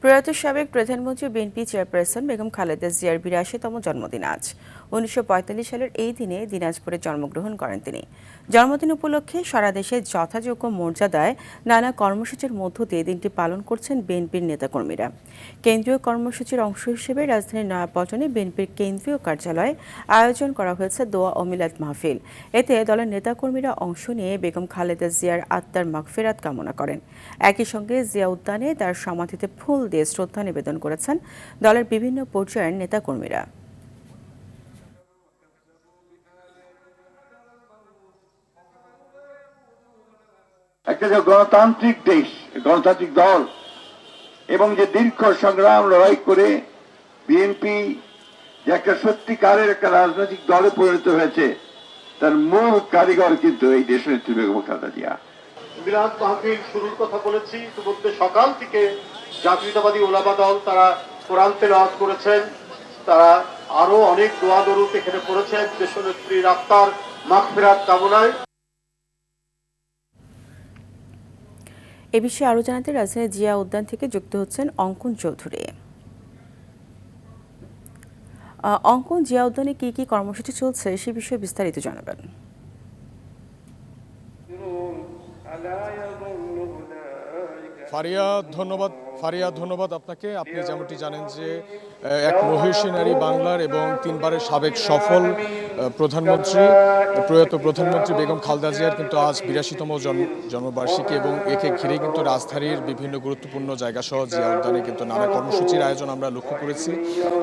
প্রয়াত সাবেক প্রধানমন্ত্রী বিএনপি চেয়ারপারসন বেগম খালেদা জিয়ার ৮২তম জন্মদিন আজ। ১৯৪৫ সালের এই দিনে দিনাজপুরে জন্মগ্রহণ করেন তিনি। জন্মদিন উপলক্ষে সারা দেশে যথাযোগ্য মর্যাদায় নানা কর্মসূচির মধ্য দিয়ে দিনটি পালন করছেন বিএনপির নেতাকর্মীরা। কেন্দ্রীয় কর্মসূচির অংশ হিসেবে রাজধানীর নয়াপল্টনে বিএনপির কেন্দ্রীয় কার্যালয়ে আয়োজন করা হয়েছে দোয়া ও মিলাদ মাহফিল। এতে দলের নেতাকর্মীরা অংশ নিয়ে বেগম খালেদা জিয়ার আত্মার মাগফিরাত কামনা করেন। একই সঙ্গে জিয়া উদ্যানে তার সমাধিতে ফুল দিয়ে শ্রদ্ধা নিবেদন করেছেন দলের বিভিন্ন পর্যায়ের নেতাকর্মীরা। একটা যে গণতান্ত্রিক দেশ, গণতান্ত্রিক দল এবং যে দীর্ঘ সংগ্রাম লড়াই করে বিএনপি যে একটা সত্যিকারের একটা রাজনৈতিক দলে পরিণত হয়েছে, তার মূল কারিগর কিন্তু এই দেশনেত্রী বেগম খালেদা জিয়া। মিলাদ মাহফিল শুরুর কথা বলেছি, ইতিমধ্যে সকাল থেকে জাতীয়তাবাদী ওলামা দল তারা কোরআন তেলাওয়াত করেছেন, তারা আরো অনেক দোয়া দরুদ এখানে পড়েছেন দেশনেত্রীর আত্মার মাগফিরাত কামনায়। এ বিষয়ে আরো জানাতে রাজধানীর জিয়া উদ্যান থেকে যুক্ত হচ্ছেন অঙ্কন চৌধুরী। অঙ্কন, জিয়া উদ্যানে কি কি কর্মসূচি চলছে সে বিষয়ে বিস্তারিত জানাবেন। ফারিয়া, ধন্যবাদ আপনাকে। আপনি যেমনটি জানেন যে এক মহিষী নারী বাংলার এবং 3 বারের সাবেক সফল প্রধানমন্ত্রী প্রয়াত প্রধানমন্ত্রী বেগম খালেদা জিয়ার কিন্তু আজ ৮২তম জন্মবার্ষিকী, এবং একে ঘিরে কিন্তু রাজধানীর বিভিন্ন গুরুত্বপূর্ণ জায়গা সহ জিয়া উদ্যানে কিন্তু নানা কর্মসূচির আয়োজন আমরা লক্ষ্য করেছি।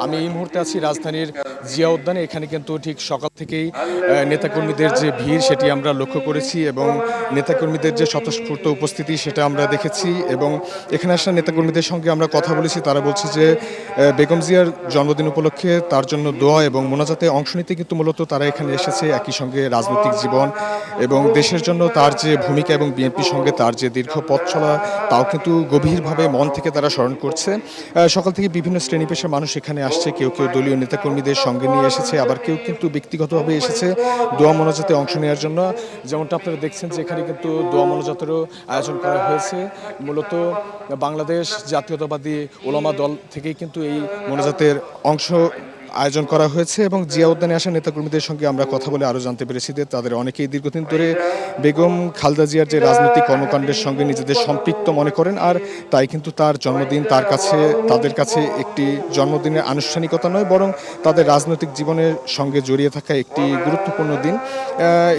আমি এই মুহূর্তে আছি রাজধানীর জিয়া উদ্যানে। এখানে কিন্তু ঠিক সকাল থেকেই নেতাকর্মীদের যে ভিড় সেটি আমরা লক্ষ্য করেছি, এবং নেতাকর্মীদের যে স্বতঃস্ফূর্ত উপস্থিতি সেটা আমরা দেখেছি। এবং এখানে আসা নেতাকর্মীদের সঙ্গে আমরা কথা বলেছি, তারা বলছে যে বেগম জিয়ার জন্মদিন উপলক্ষে তার জন্য দোয়া এবং মোনাজাতে অংশ নিতে কিন্তু মূলত তারা এখানে এসেছে। একই সঙ্গে রাজনৈতিক জীবন এবং দেশের জন্য তার যে ভূমিকা এবং বিএনপির সঙ্গে তার যে দীর্ঘ পথ চলা, তাও কিন্তু গভীরভাবে মন থেকে তারা স্মরণ করছে। সকাল থেকে বিভিন্ন শ্রেণী পেশার মানুষ এখানে আসছে, কেউ কেউ দলীয় নেতাকর্মীদের সঙ্গে নিয়ে এসেছে, আবার কেউ কিন্তু ব্যক্তিগতভাবে এসেছে দোয়া মোনাজাতে অংশ নেওয়ার জন্য। যেমনটা আপনারা দেখছেন যে এখানে কিন্তু দোয়া মোনাজাতেরও আয়োজন করা হয়েছে। মূলত বাংলাদেশ জাতীয়তাবাদী ওলামা দল থেকেই কিন্তু এই মোনাজাতের অংশ আয়োজন করা হয়েছে। এবং জিয়া উদ্যানে আসা নেতাকর্মীদের সঙ্গে আমরা কথা বলে আরও জানতে পেরেছি যে তাদের অনেকেই দীর্ঘদিন ধরে বেগম খালেদা জিয়ার যে রাজনৈতিক কর্মকাণ্ডের সঙ্গে নিজেদের সম্পৃক্ত মনে করেন, আর তাই কিন্তু তার জন্মদিন তাদের কাছে একটি জন্মদিনের আনুষ্ঠানিকতা নয়, বরং তাদের রাজনৈতিক জীবনের সঙ্গে জড়িয়ে থাকা একটি গুরুত্বপূর্ণ দিন।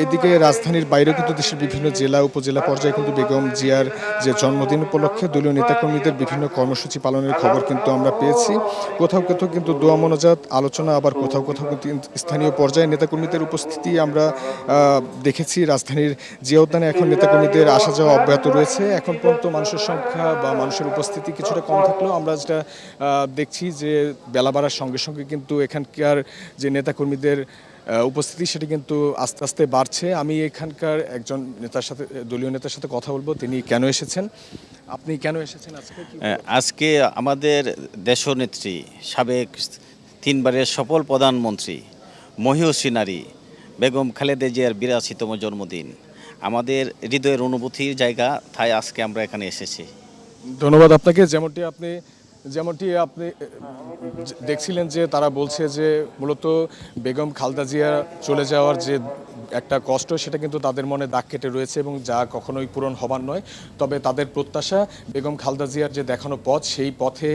এদিকে রাজধানীর বাইরেও কিন্তু দেশের বিভিন্ন জেলা উপজেলা পর্যায়ে কিন্তু বেগম জিয়ার যে জন্মদিন উপলক্ষে দলীয় নেতাকর্মীদের বিভিন্ন কর্মসূচি পালনের খবর কিন্তু আমরা পেয়েছি। কোথাও কোথাও কিন্তু দোয়া মোনাজাত আলোচনা, আবার কোথাও কোথাও কিন্তু স্থানীয় পর্যায়ে নেতাকর্মীদের উপস্থিতি আমরা দেখেছি। রাজধানীর জিয়া উদ্যানে এখন নেতাকর্মীদের আসা যাওয়া অব্যাহত রয়েছে। এখন পর্যন্ত মানুষের সংখ্যা বা মানুষের উপস্থিতি কিছুটা কম থাকলেও আমরা যেটা দেখছি যে বেলা বাড়ার সঙ্গে সঙ্গে কিন্তু এখানকার যে নেতাকর্মীদের উপস্থিতি সেটি কিন্তু আস্তে আস্তে বাড়ছে। আমি এখানকার একজন দলীয় নেতার সাথে কথা বলবো, তিনি কেন এসেছেন, আপনি কেন এসেছেন আজকে? আজকে আমাদের দেশনেত্রী সাবেক 3 বারের সফল প্রধানমন্ত্রী মহিষী নারী বেগম খালেদা জিয়ার ৮২তম জন্মদিন, আমাদের হৃদয়ের অনুভূতির জায়গা, তাই আজকে আমরা এখানে এসেছি। ধন্যবাদ আপনাকে। যেমনটি আপনি দেখছিলেন যে তারা বলছে যে মূলত বেগম খালেদা জিয়া চলে যাওয়ার যে একটা কষ্ট সেটা কিন্তু তাদের মনে দাগ কেটে রয়েছে, এবং যা কখনোই পূরণ হবার নয়। তবে তাদের প্রত্যাশা বেগম খালেদা জিয়ার যে দেখানো পথ, সেই পথে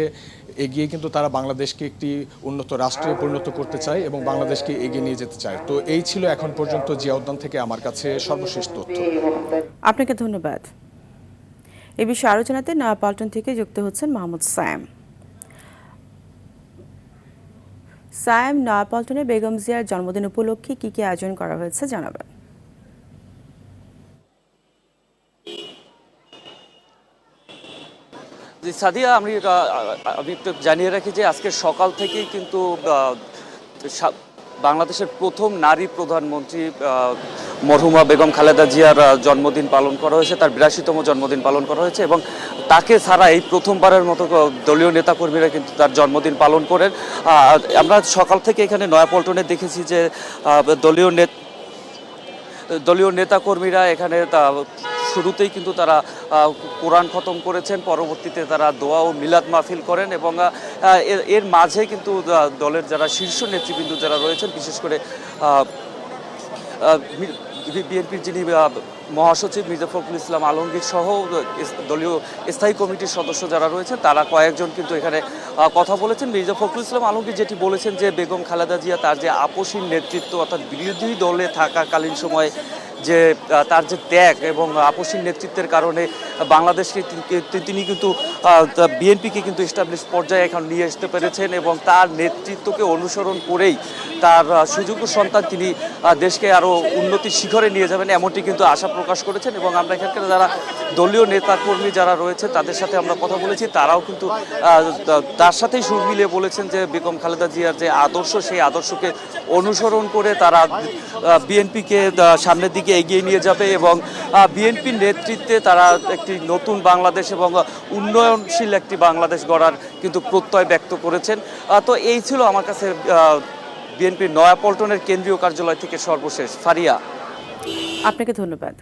এগিয়ে কিন্তু তারা বাংলাদেশকে একটি উন্নত রাষ্ট্রে পরিণত করতে চায় এবং বাংলাদেশকে এগিয়ে নিয়ে যেতে চায়। তো এই ছিল এখন পর্যন্ত জিয়া উদ্যান থেকে আমার কাছে সর্বশেষ তথ্য। আপনাকে ধন্যবাদ। এ বিষয়ে আরো জানাতে নয়াপল্টন থেকে যুক্ত হচ্ছেন মাহমুদ সায়েম। নয়াপল্টনে বেগম জিয়ার জন্মদিন উপলক্ষে কি কি আয়োজন করা হয়েছে জানাবেন। সাদিয়া, আমি একটু জানিয়ে রাখি যে আজকে সকাল থেকেই কিন্তু বাংলাদেশের প্রথম নারী প্রধানমন্ত্রী মরহুমা বেগম খালেদা জিয়ার জন্মদিন পালন করা হয়েছে, তার ৮২তম জন্মদিন পালন করা হয়েছে, এবং তাকে ছাড়া এই প্রথমবারের মতো দলীয় নেতাকর্মীরা কিন্তু তার জন্মদিন পালন করেন। আমরা সকাল থেকে এখানে নয়াপল্টনে দেখেছি যে দলীয় নেতাকর্মীরা এখানে শুরুতেই কিন্তু তারা কোরআন খতম করেছেন, পরবর্তীতে তারা দোয়া ও মিলাদ মাহফিল করেন এবং এর মাঝে কিন্তু দলের যারা শীর্ষ নেতৃবৃন্দ যারা রয়েছেন, বিশেষ করে বিএনপির যিনি মহাসচিব মির্জা ফখরুল ইসলাম আলমগীর সহ দলীয় স্থায়ী কমিটির সদস্য যারা রয়েছেন তারা কয়েকজন কিন্তু এখানে কথা বলেছেন। মির্জা ফখরুল ইসলাম আলমগীর যেটি বলেছেন যে বেগম খালেদা জিয়া তার যে আপোষহীন নেতৃত্ব অর্থাৎ বিরোধী দলে থাকাকালীন সময়ে যে তার যে ত্যাগ এবং আপোষহীন নেতৃত্বের কারণে বাংলাদেশকে তিনি কিন্তু বিএনপিকে কিন্তু এস্টাবলিশ পর্যায়ে এখন নিয়ে আসতে পেরেছেন এবং তার নেতৃত্বকে অনুসরণ করেই তার সুযোগ্য সন্তান তিনি দেশকে আরও উন্নতির শিখরে নিয়ে যাবেন এমনটি কিন্তু আশা প্রকাশ করেছেন। এবং আমরা এখানকার যারা দলীয় নেতাকর্মী যারা রয়েছে তাদের সাথে আমরা কথা বলেছি, তারাও কিন্তু তার সাথেই সুর মিলিয়ে বলেছেন যে বেগম খালেদা জিয়ার যে আদর্শ সেই আদর্শকে অনুসরণ করে তারা বিএনপিকে সামনের দিকে এগিয়ে নিয়ে যাবে এবং বিএনপির নেতৃত্বে তারা একটি নতুন বাংলাদেশ এবং উন্নয়নশীল একটি বাংলাদেশ গড়ার কিন্তু প্রত্যয় ব্যক্ত করেছেন। তো এই ছিল আমার কাছে বিএনপির নয়াপল্টনের কেন্দ্রীয় কার্যালয় থেকে সর্বশেষ। ফারিয়া, আপনাকে ধন্যবাদ।